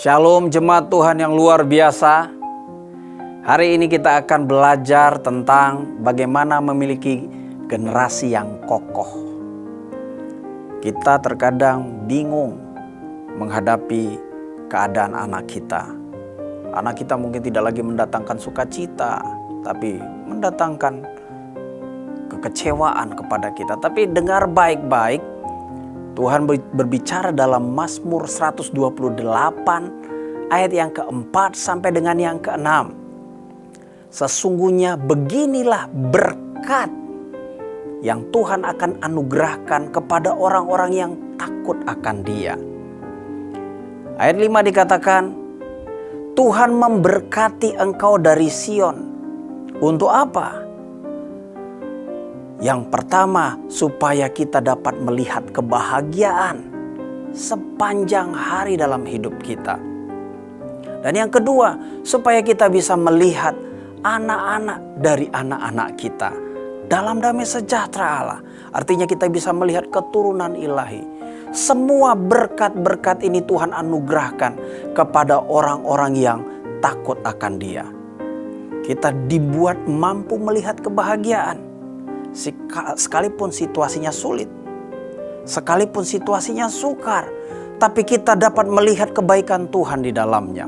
Shalom jemaat Tuhan yang luar biasa. Hari ini kita akan belajar tentang bagaimana memiliki generasi yang kokoh. Kita terkadang bingung menghadapi keadaan anak kita. Anak kita mungkin tidak lagi mendatangkan sukacita, tapi mendatangkan kekecewaan kepada kita. Tapi dengar baik-baik, Tuhan berbicara dalam Mazmur 128 ayat yang keempat sampai dengan yang keenam. Sesungguhnya beginilah berkat yang Tuhan akan anugerahkan kepada orang-orang yang takut akan Dia. Ayat 5 dikatakan, Tuhan memberkati engkau dari Sion. Untuk apa? Yang pertama, supaya kita dapat melihat kebahagiaan sepanjang hari dalam hidup kita. Dan yang kedua, supaya kita bisa melihat anak-anak dari anak-anak kita dalam damai sejahtera Allah. Artinya kita bisa melihat keturunan ilahi. Semua berkat-berkat ini Tuhan anugerahkan kepada orang-orang yang takut akan Dia. Kita dibuat mampu melihat kebahagiaan. Sekalipun situasinya sulit, sekalipun situasinya sukar, tapi kita dapat melihat kebaikan Tuhan di dalamnya.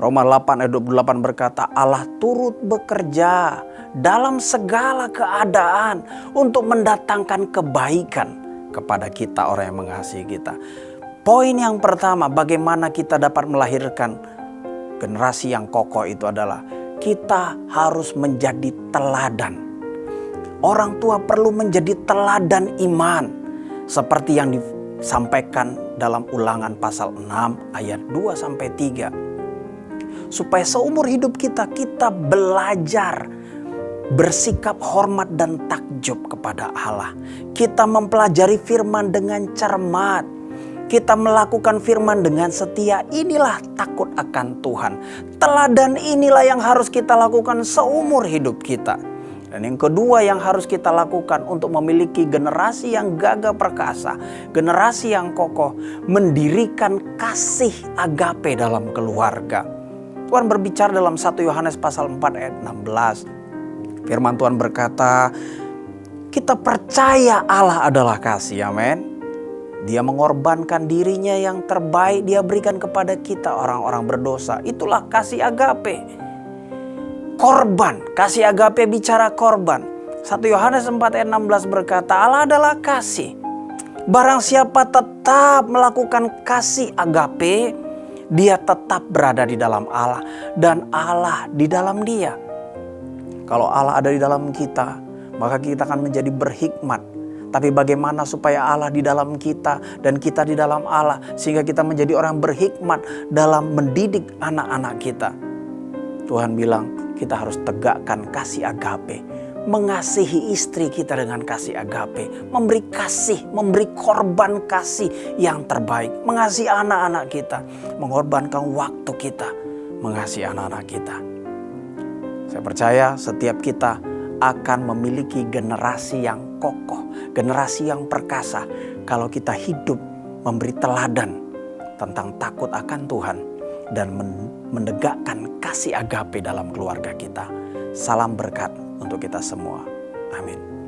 Roma 8 ayat 28 berkata, Allah turut bekerja dalam segala keadaan untuk mendatangkan kebaikan kepada kita, orang yang mengasihi kita. Poin yang pertama, bagaimana kita dapat melahirkan generasi yang kokoh itu adalah kita harus menjadi teladan. Orang tua perlu menjadi teladan iman. Seperti yang disampaikan dalam Ulangan pasal 6 ayat 2-3. Supaya seumur hidup kita belajar bersikap hormat dan takjub kepada Allah. Kita mempelajari firman dengan cermat. Kita melakukan firman dengan setia. Inilah takut akan Tuhan. Teladan inilah yang harus kita lakukan seumur hidup kita. Dan yang kedua yang harus kita lakukan untuk memiliki generasi yang gagah perkasa, generasi yang kokoh, mendirikan kasih agape dalam keluarga. Tuhan berbicara dalam 1 Yohanes pasal 4 ayat 16. Firman Tuhan berkata, kita percaya Allah adalah kasih, amin. Dia mengorbankan dirinya yang terbaik, Dia berikan kepada kita orang-orang berdosa. Itulah kasih agape. Korban, kasih agape bicara korban. 1 Yohanes 4 ayat 16 berkata, Allah adalah kasih. Barang siapa tetap melakukan kasih agape, dia tetap berada di dalam Allah dan Allah di dalam dia. Kalau Allah ada di dalam kita, maka kita akan menjadi berhikmat. Tapi bagaimana supaya Allah di dalam kita dan kita di dalam Allah, sehingga kita menjadi orang berhikmat dalam mendidik anak-anak kita. Tuhan bilang, kita harus tegakkan kasih agape. Mengasihi istri kita dengan kasih agape. Memberi kasih, memberi korban kasih yang terbaik. Mengasihi anak-anak kita. Mengorbankan waktu kita. Mengasihi anak-anak kita. Saya percaya setiap kita akan memiliki generasi yang kokoh. Generasi yang perkasa. Kalau kita hidup memberi teladan tentang takut akan Tuhan. Dan menegakkan kasih agape dalam keluarga kita. Salam berkat untuk kita semua. Amin.